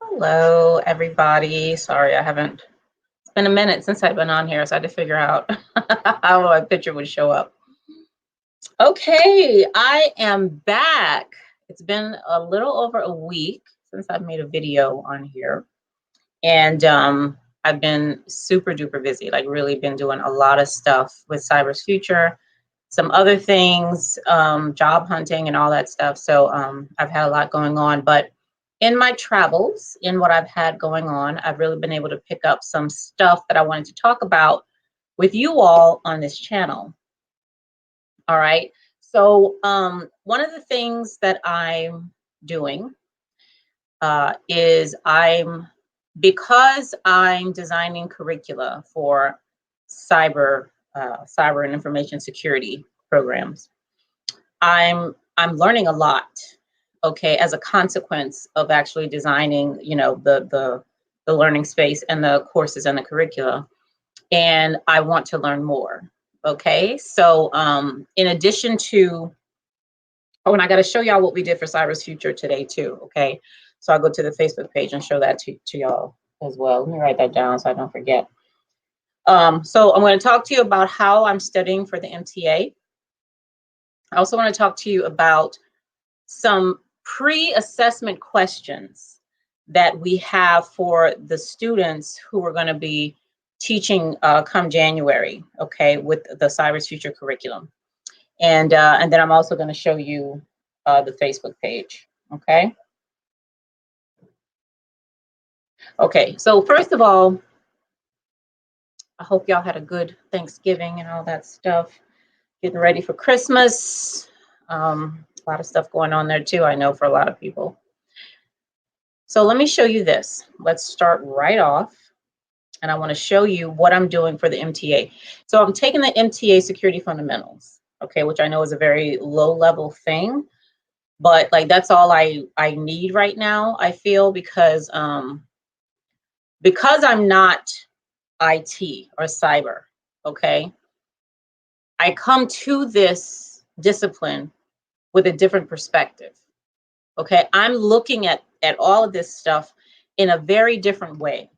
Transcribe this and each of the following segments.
Hello, everybody. Sorry, I haven't. It's been a minute since I've been on here, so I had to figure out how my picture would show up. Okay, I am back. It's been a little over a week since I've made a video on here, and I've been super duper busy. Like, really been doing a lot of stuff with Cyber's Future, some other things, job hunting, and all that stuff. So I've had a lot going on, but in my travels, in what I've had going on, I've really been able to pick up some stuff that I wanted to talk about with you all on this channel. All right. So one of the things that I'm doing is because I'm designing curricula for cyber and information security programs. I'm learning a lot, okay, as a consequence of actually designing, the learning space and the courses and the curricula. And I want to learn more. Okay. So in addition to, oh, and I got to show y'all what we did for Cyber's Future today too. Okay. So I'll go to the Facebook page and show that to y'all as well. Let me write that down so I don't forget. So I'm going to talk to you about how I'm studying for the MTA. I also want to talk to you about some pre-assessment questions that we have for the students who are going to be teaching come January, okay, with the Cyber's Future curriculum. And then I'm also going to show you the Facebook page, okay? Okay, so first of all, I hope y'all had a good Thanksgiving and all that stuff. Getting ready for Christmas. A lot of stuff going on there too, I know, for a lot of people. So let me show you this. Let's start right off. And I want to show you what I'm doing for the MTA. So I'm taking the MTA Security Fundamentals, okay, which I know is a very low level thing, but like that's all I need right now, I feel, because I'm not IT or cyber, okay? I come to this discipline with a different perspective. Okay, I'm looking at all of this stuff in a very different way.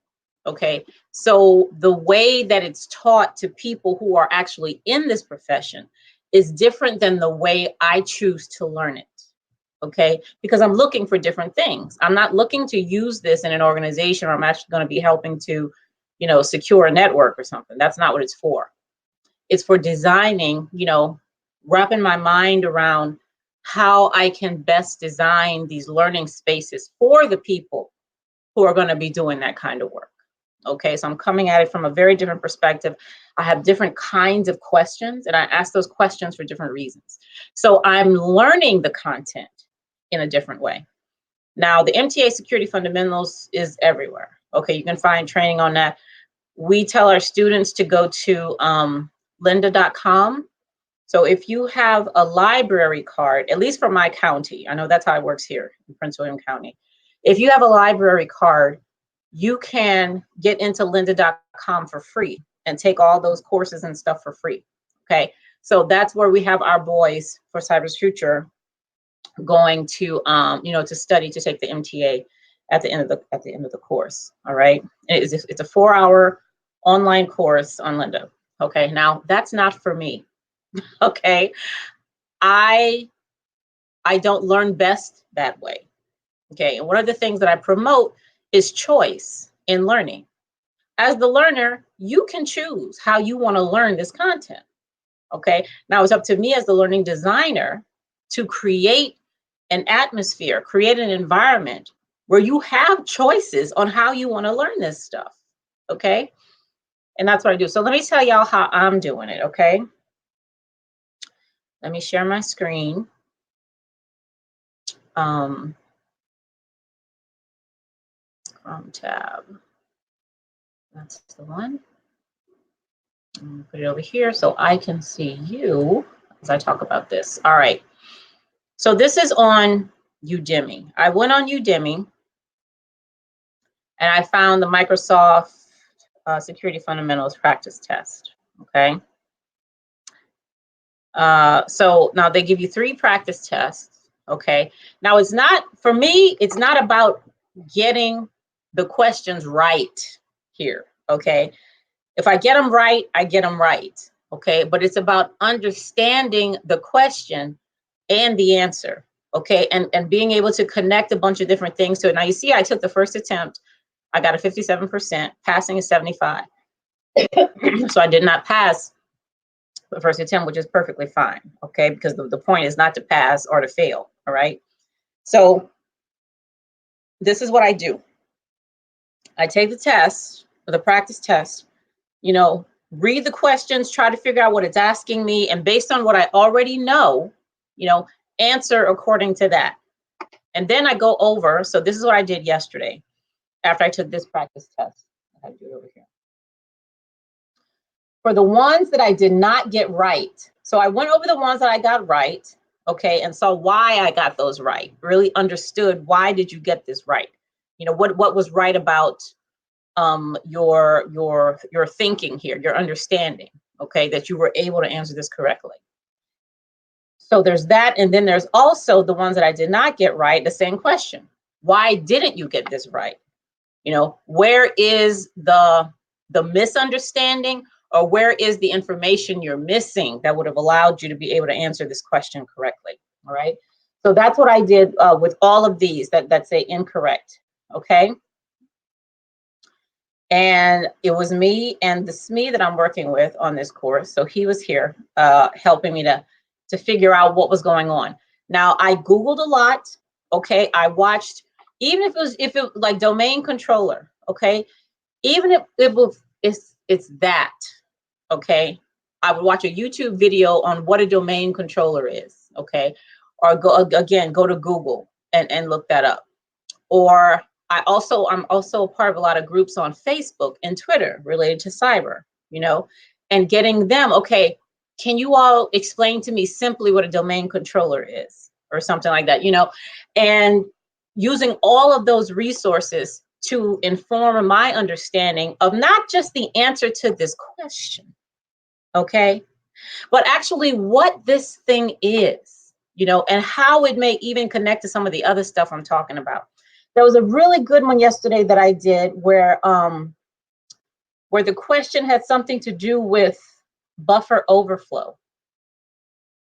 Okay, so the way that it's taught to people who are actually in this profession is different than the way I choose to learn it. Okay, because I'm looking for different things. I'm not looking to use this in an organization where I'm actually going to be helping to, secure a network or something. That's not what it's for. It's for designing, wrapping my mind around how I can best design these learning spaces for the people who are going to be doing that kind of work. Okay, so I'm coming at it from a very different perspective. I have different kinds of questions, and I ask those questions for different reasons. So I'm learning the content in a different way. Now, the MTA Security Fundamentals is everywhere. Okay, you can find training on that. We tell our students to go to lynda.com. So if you have a library card, at least for my county, I know that's how it works here in Prince William County. If you have a library card, you can get into lynda.com for free and take all those courses and stuff for free. Okay, so that's where we have our boys for Cyber's Future going to, to study, to take the MTA at the end of the course. All right, it's a 4-hour online course on Lynda. Okay, now that's not for me. Okay, I don't learn best that way. Okay, and one of the things that I promote is choice in learning. As the learner, you can choose how you want to learn this content. Okay, now it's up to me as the learning designer to create an atmosphere, create an environment where you have choices on how you want to learn this stuff. Okay, and that's what I do. So let me tell y'all how I'm doing it. Okay, let me share my screen. Chrome tab. That's the one. I'm gonna put it over here so I can see you as I talk about this. All right. So this is on Udemy. I went on Udemy and I found the Microsoft Security Fundamentals practice test. Okay. So now they give you 3 practice tests. Okay. Now it's not, for me, it's not about getting the questions right here, okay? If I get them right, I get them right, okay? But it's about understanding the question and the answer, okay? And being able to connect a bunch of different things to it. Now, you see, I took the first attempt. I got a 57%, passing is 75. So I did not pass the first attempt, which is perfectly fine, okay? Because the point is not to pass or to fail, all right? So this is what I do. I take the test, the practice test, you know, read the questions, try to figure out what it's asking me, and based on what I already know, you know, answer according to that. And then I go over, so this is what I did yesterday after I took this practice test. I do it over here. For the ones that I did not get right, so I went over the ones that I got right, okay, and saw why I got those right, really understood why did you get this right? You know, what was right about your thinking here, your understanding, okay, that you were able to answer this correctly. So there's that, and then there's also the ones that I did not get right, the same question. Why didn't you get this right? You know, where is the misunderstanding, or where is the information you're missing that would have allowed you to be able to answer this question correctly? All right. So that's what I did with all of these that say incorrect. Okay. And it was me and the SME that I'm working with on this course. So he was here helping me to figure out what was going on. Now, I Googled a lot. Okay. I watched, even if it was like domain controller. Okay. Even if it's that. Okay. I would watch a YouTube video on what a domain controller is. Okay. Or go to Google and look that up. Or I'm also a part of a lot of groups on Facebook and Twitter related to cyber, you know, and getting them, okay, can you all explain to me simply what a domain controller is or something like that, you know, and using all of those resources to inform my understanding of not just the answer to this question, okay, but actually what this thing is, you know, and how it may even connect to some of the other stuff I'm talking about. There was a really good one yesterday that I did where the question had something to do with buffer overflow.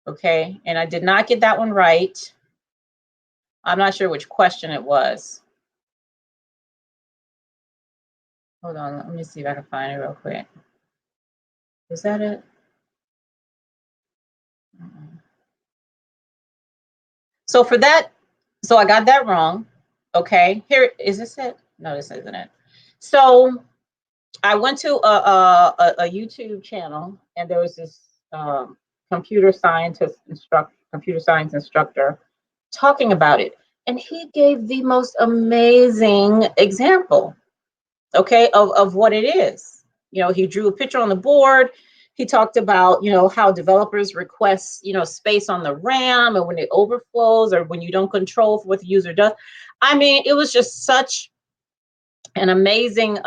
Okay, and I did not get that one right. I'm not sure which question it was. Hold on, let me see if I can find it real quick. Is that it? So for that, so I got that wrong. Okay, here, is this it? No, this isn't it. So I went to a YouTube channel, and there was this computer science instructor talking about it, and he gave the most amazing example, okay, of what it is. You know, he drew a picture on the board. He talked about, you know, how developers request, you know, space on the RAM, and when it overflows or when you don't control what the user does. I mean, it was just such an amazing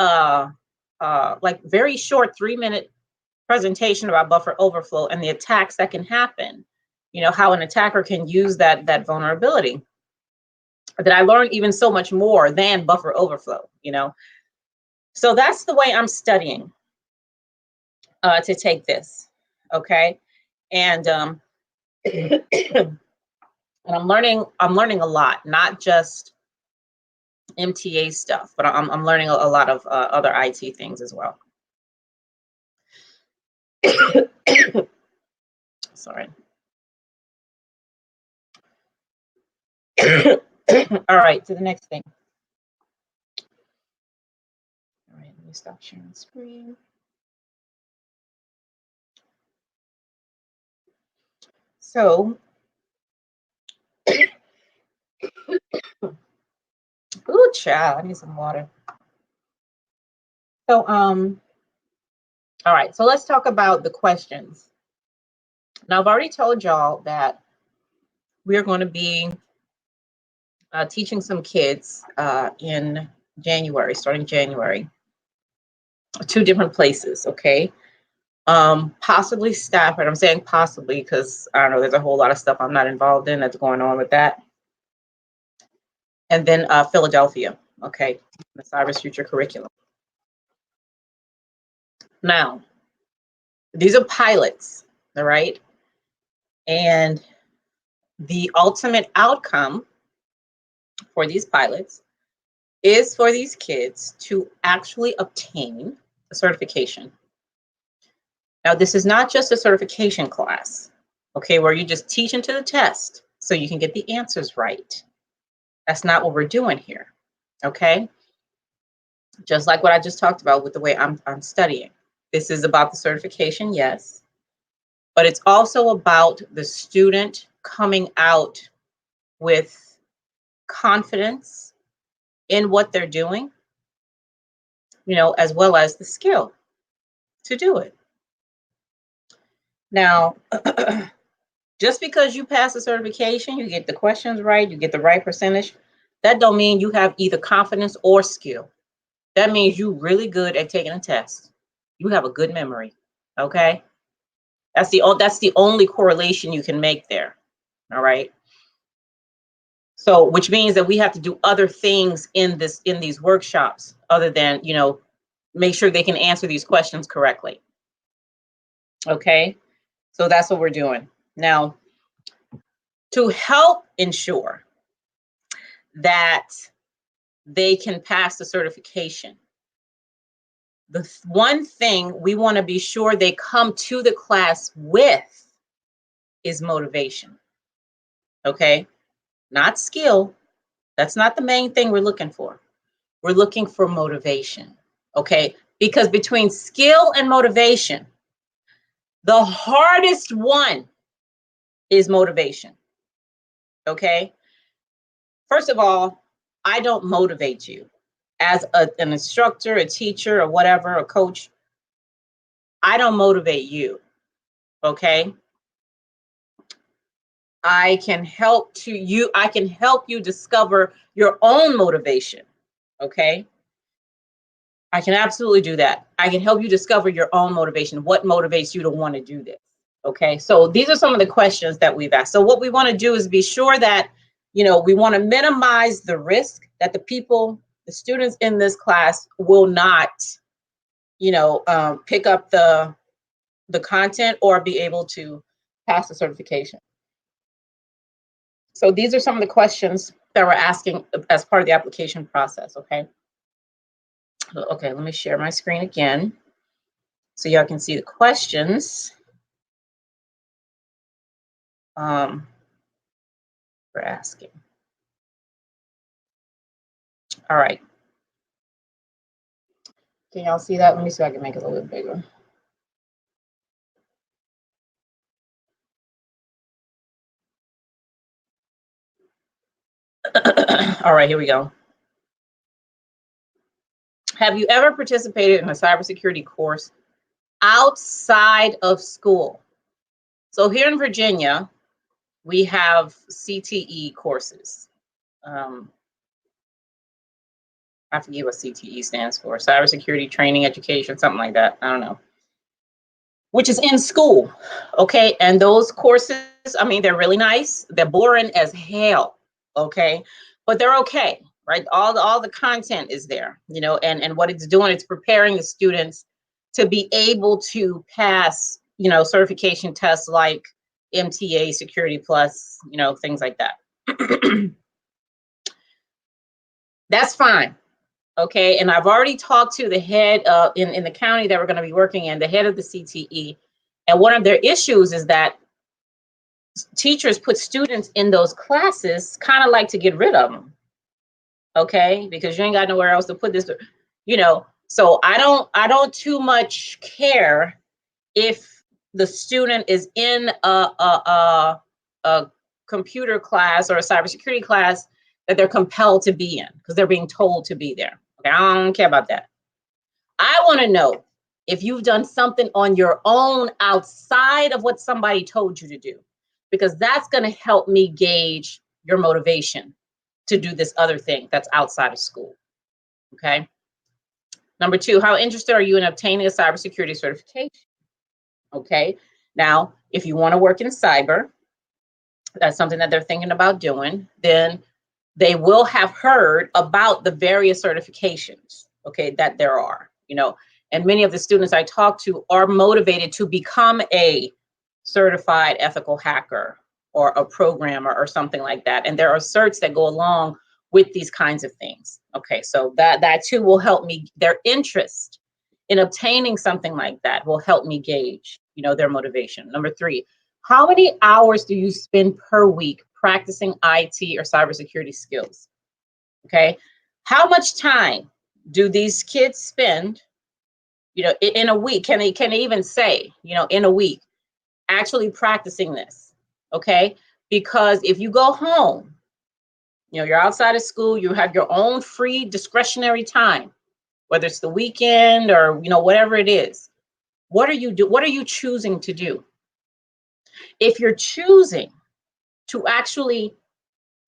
like very short 3-minute presentation about buffer overflow and the attacks that can happen, you know, how an attacker can use that vulnerability, that I learned even so much more than buffer overflow, you know. So that's the way I'm studying to take this, okay. And and I'm learning a lot, not just MTA stuff, but I'm learning a lot of other IT things as well. Sorry. All right, to the next thing. All right, let me stop sharing the screen. So, ooh, child, I need some water. So, all right, so let's talk about the questions. Now, I've already told y'all that we are going to be teaching some kids in January, starting January, 2 different places, okay? Possibly Stafford. I'm saying possibly because I don't know, there's a whole lot of stuff I'm not involved in that's going on with that. And then Philadelphia. okay, the Cyber Future curriculum. Now, these are pilots, all right? And the ultimate outcome for these pilots is for these kids to actually obtain a certification. Now, this is not just a certification class, okay, where you just teach into the test so you can get the answers right. That's not what we're doing here, okay? Just like what I just talked about with the way I'm studying. This is about the certification, yes, but it's also about the student coming out with confidence in what they're doing, as well as the skill to do it. Now, just because you pass the certification, you get the questions right, you get the right percentage, that don't mean you have either confidence or skill. That means you're really good at taking a test. You have a good memory, okay? That's the only correlation you can make there, all right? So, which means that we have to do other things in these workshops other than, make sure they can answer these questions correctly. Okay? So that's what we're doing. Now, to help ensure that they can pass the certification, the one thing we want to be sure they come to the class with is motivation. Okay? Not skill. That's not the main thing we're looking for. We're looking for motivation. Okay? Because between skill and motivation, the hardest one is motivation. Okay? First of all, I don't motivate you as an instructor, a teacher, or whatever, a coach. I don't motivate you. Okay? I can help you discover your own motivation. Okay? I can absolutely do that. I can help you discover your own motivation. What motivates you to want to do this? Okay, so these are some of the questions that we've asked. So what we want to do is be sure that, we want to minimize the risk that the students in this class will not, pick up the content or be able to pass the certification. So these are some of the questions that we're asking as part of the application process, okay? Okay, let me share my screen again so y'all can see the questions. We're asking. All right. Can y'all see that? Let me see if I can make it a little bit bigger. All right, here we go. Have you ever participated in a cybersecurity course outside of school? So here in Virginia, we have CTE courses. I forget what CTE stands for, cybersecurity training education, something like that. I don't know. Which is in school, okay? And those courses, they're really nice. They're boring as hell, okay? But they're okay, right? All the content is there, and what it's doing, it's preparing the students to be able to pass, certification tests like MTA Security Plus, things like that. That's fine. Okay, and I've already talked to the head in the county that we're going to be working in, the head of the CTE, and one of their issues is that teachers put students in those classes kind of like to get rid of them. Okay, because you ain't got nowhere else to put this, So I don't too much care if the student is in a computer class or a cybersecurity class that they're compelled to be in because they're being told to be there. Okay, I don't care about that. I want to know if you've done something on your own outside of what somebody told you to do, because that's going to help me gauge your motivation to do this other thing that's outside of school. Okay. Number 2, how interested are you in obtaining a cybersecurity certification? Okay. Now, if you want to work in cyber, that's something that they're thinking about doing, then they will have heard about the various certifications, okay, that there are, and many of the students I talk to are motivated to become a certified ethical hacker or a programmer or something like that. And there are certs that go along with these kinds of things. Okay, so that too will help me, their interest in obtaining something like that will help me gauge, their motivation. Number 3, how many hours do you spend per week practicing IT or cybersecurity skills? Okay, how much time do these kids spend, in a week? Can they even say, in a week, actually practicing this? Okay, because if you go home, you're outside of school, you have your own free discretionary time, whether it's the weekend or whatever it is. What are you choosing to do? If you're choosing to actually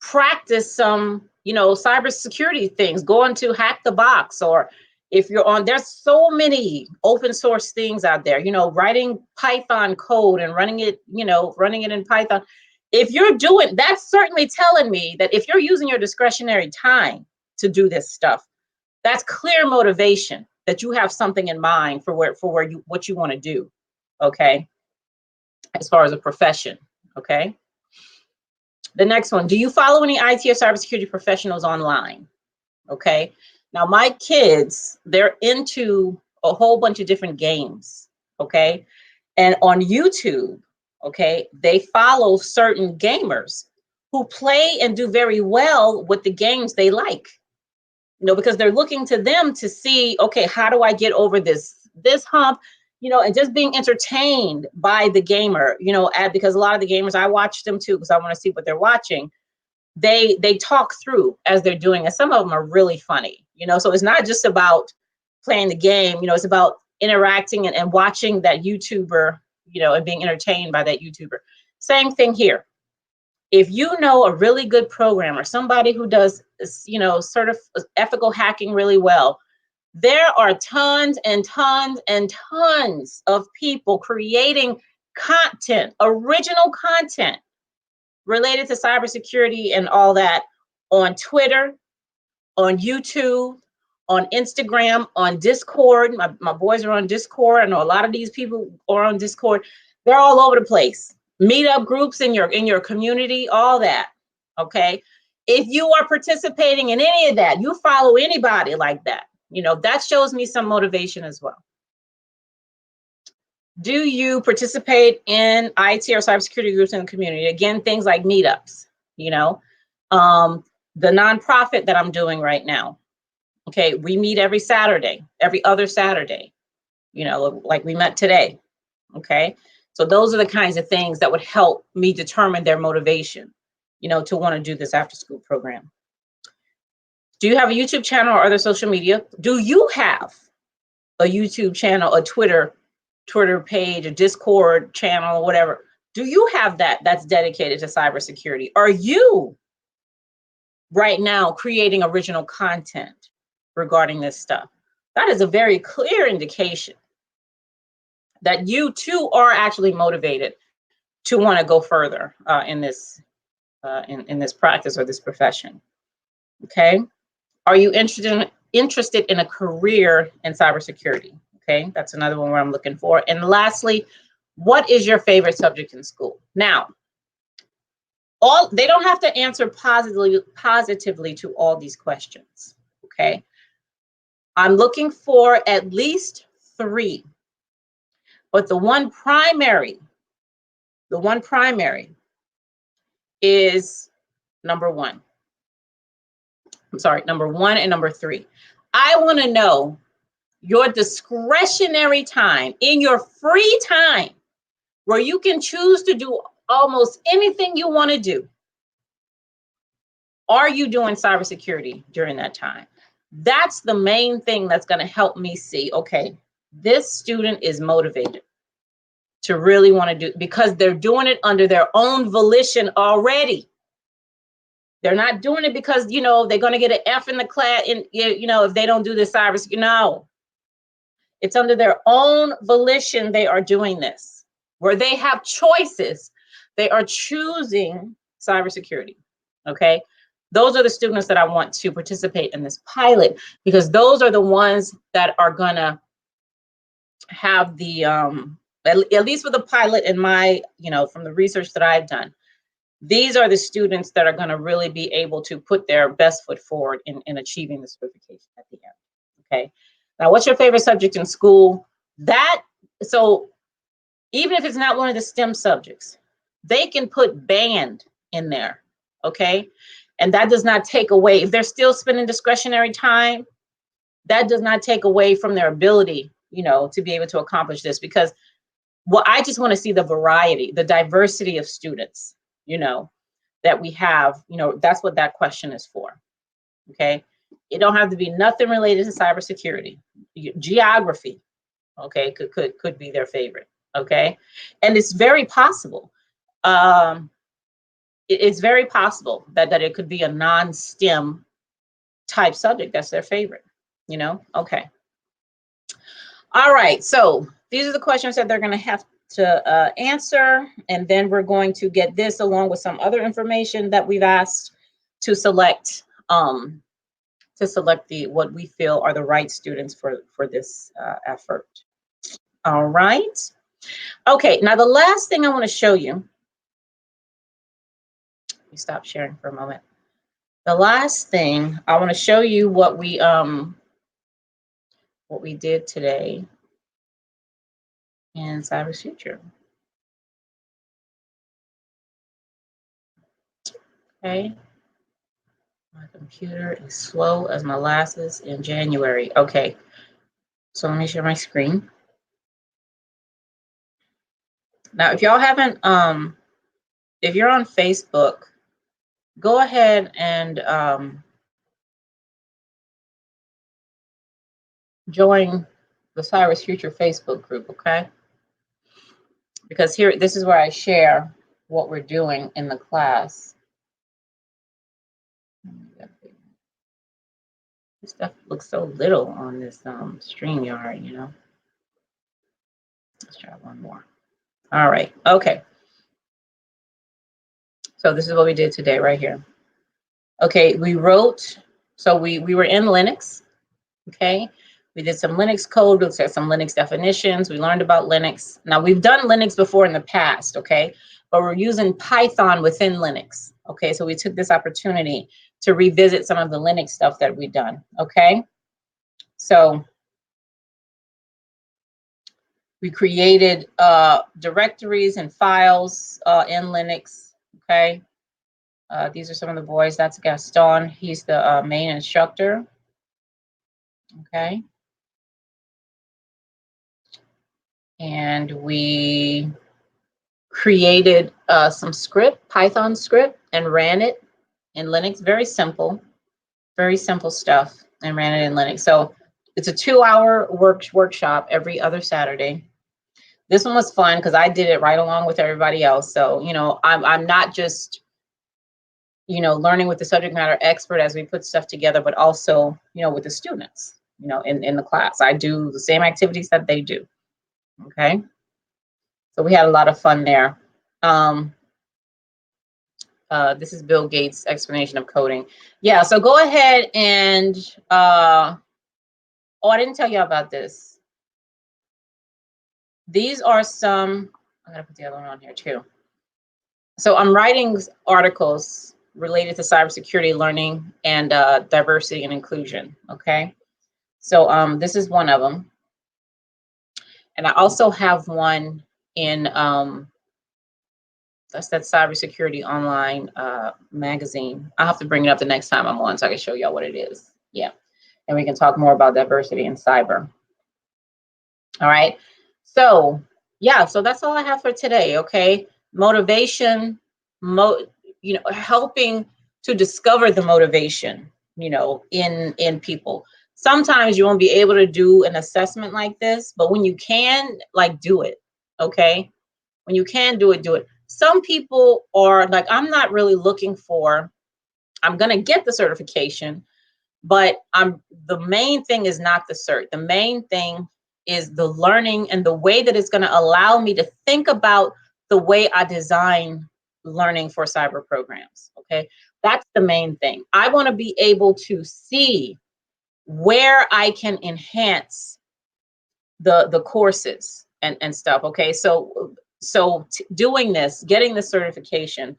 practice some, cybersecurity things, going to Hack the Box, or if you're on, there's so many open source things out there, writing Python code and running it in Python. If you're doing, that's certainly telling me that if you're using your discretionary time to do this stuff, that's clear motivation that you have something in mind for what you want to do. Okay. As far as a profession. Okay. The next one, do you follow any IT or cybersecurity professionals online? Okay. Now, my kids, they're into a whole bunch of different games. Okay. And on YouTube, okay, they follow certain gamers who play and do very well with the games they like, because they're looking to them to see, okay, how do I get over this hump? And just being entertained by the gamer, because a lot of the gamers, I watch them too, because I want to see what they're watching. They talk through as they're doing it. Some of them are really funny, so it's not just about playing the game, it's about interacting and watching that YouTuber, and being entertained by that YouTuber. Same thing here. If you know a really good programmer, somebody who does, sort of ethical hacking really well, there are tons and tons and tons of people creating content, original content related to cybersecurity and all that on Twitter, on YouTube, on Instagram, on Discord. My boys are on Discord. I know a lot of these people are on Discord. They're all over the place. Meetup groups in your community, all that. Okay. If you are participating in any of that, you follow anybody like that, that shows me some motivation as well. Do you participate in IT or cybersecurity groups in the community? Again, things like meetups, the nonprofit that I'm doing right now. Okay, we meet every Saturday, every other Saturday, like we met today. Okay, so those are the kinds of things that would help me determine their motivation, to want to do this after school program. Do you have a YouTube channel or other social media? Do you have a YouTube channel, a Twitter page, a Discord channel, whatever? Do you have that's dedicated to cybersecurity? Are you right now creating original content regarding this stuff? That is a very clear indication that you too are actually motivated to want to go further in this practice or this profession. Okay, are you interested in a career in cybersecurity? Okay, that's another one where I'm looking for. And lastly, what is your favorite subject in school? Now, they don't have to answer positively to all these questions. Okay, I'm looking for at least 3, but the one primary is number 1. I'm sorry, number 1 and number 3. I want to know your discretionary time, in your free time, where you can choose to do almost anything you want to do. Are you doing cybersecurity during that time? That's the main thing that's going to help me see, okay, this student is motivated to really want to do, because they're doing it under their own volition already. They're not doing it because, they're going to get an F in the class, and, if they don't do this cybersecurity. No. It's under their own volition they are doing this, where they have choices. They are choosing cybersecurity. Okay. those are the students that I want to participate in this pilot, because those are the ones that are gonna have the, at least with the pilot in my, from the research that I've done, these are the students that are gonna really be able to put their best foot forward in achieving the certification at the end, okay? Now, what's your favorite subject in school? So even if it's not one of the STEM subjects, they can put band in there, okay? And that does not take away, if they're still spending discretionary time, that does not take away from their ability, to be able to accomplish this, because I just want to see the variety, the diversity of students, that we have, that's what that question is for, okay? It don't have to be nothing related to cybersecurity. Geography, okay, could be their favorite, okay? And it's very possible. It's very possible that it could be a non-STEM type subject that's their favorite, okay. All right, so these are the questions that they're going to have to answer, and then we're going to get this along with some other information that we've asked to select what we feel are the right students for this effort. All right. Okay, now the last thing I want to show you, let me stop sharing for a moment. The last thing I want to show you what we did today in cybersecurity. Okay. My computer is slow as molasses in January. Okay. So let me share my screen. Now, if y'all haven't, if you're on Facebook, go ahead and join the Cyrus Future Facebook group, okay? Because here, this is where I share what we're doing in the class. This stuff looks so little on this StreamYard, Let's try one more. All right, okay. So this is what we did today right here. Okay, we wrote, so we were in Linux, okay? We did some Linux code, we looked at some Linux definitions, we learned about Linux. Now, we've done Linux before in the past, okay? But we're using Python within Linux, okay? So we took this opportunity to revisit some of the Linux stuff that we've done, okay? So we created directories and files in Linux, okay? These are some of the boys. That's Gaston. He's the main instructor, okay? And we created some script, Python script, and ran it in Linux. Very simple stuff, and ran it in Linux. So it's a 2-hour workshop every other Saturday. This one was fun because I did it right along with everybody else. So, I'm not just, learning with the subject matter expert as we put stuff together, but also, with the students, in the class. I do the same activities that they do, okay? So we had a lot of fun there. This is Bill Gates' explanation of coding. Yeah, so go ahead and, oh, I didn't tell you about this. These are some, I'm gonna put the other one on here too. So I'm writing articles related to cybersecurity learning and diversity and inclusion, okay? So this is one of them. And I also have one in, that's that Cybersecurity Online magazine. I'll have to bring it up the next time I'm on so I can show y'all what it is. Yeah, and we can talk more about diversity in cyber. All right, so yeah, so that's all I have for today, okay? Motivation, helping to discover the motivation, in people. Sometimes you won't be able to do an assessment like this, but when you can, do it, okay? When you can do it, do it. Some people are like, I'm not really looking for, I'm going to get the certification, but the main thing is not the cert. The main thing is the learning and the way that it's going to allow me to think about the way I design learning for cyber programs. Okay, that's the main thing. I want to be able to see where I can enhance the courses and stuff. Okay, so doing this, getting the certification,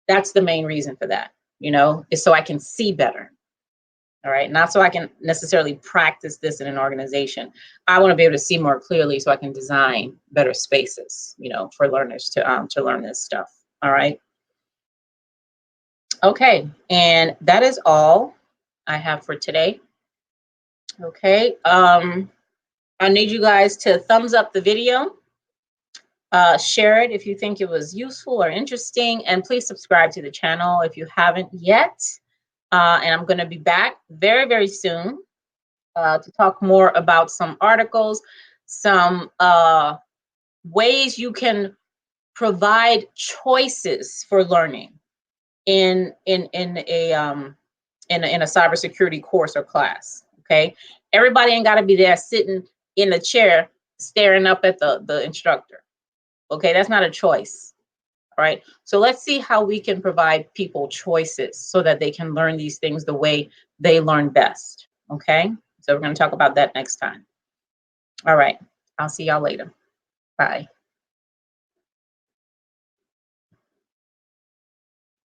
that's the main reason for that, you know, is so I can see better. All right, not so I can necessarily practice this in an organization. I want to be able to see more clearly so I can design better spaces, you know, for learners to learn this stuff. All right. Okay, and that is all I have for today. Okay. I need you guys to thumbs up the video, share it if you think it was useful or interesting, and please subscribe to the channel if you haven't yet. And I'm going to be back very, very soon to talk more about some articles, some ways you can provide choices for learning in a cybersecurity course or class. Okay, everybody ain't got to be there sitting in the chair staring up at the instructor. Okay, that's not a choice. All right, so let's see how we can provide people choices so that they can learn these things the way they learn best. Okay, so we're going to talk about that next time. All right, I'll see y'all later. Bye.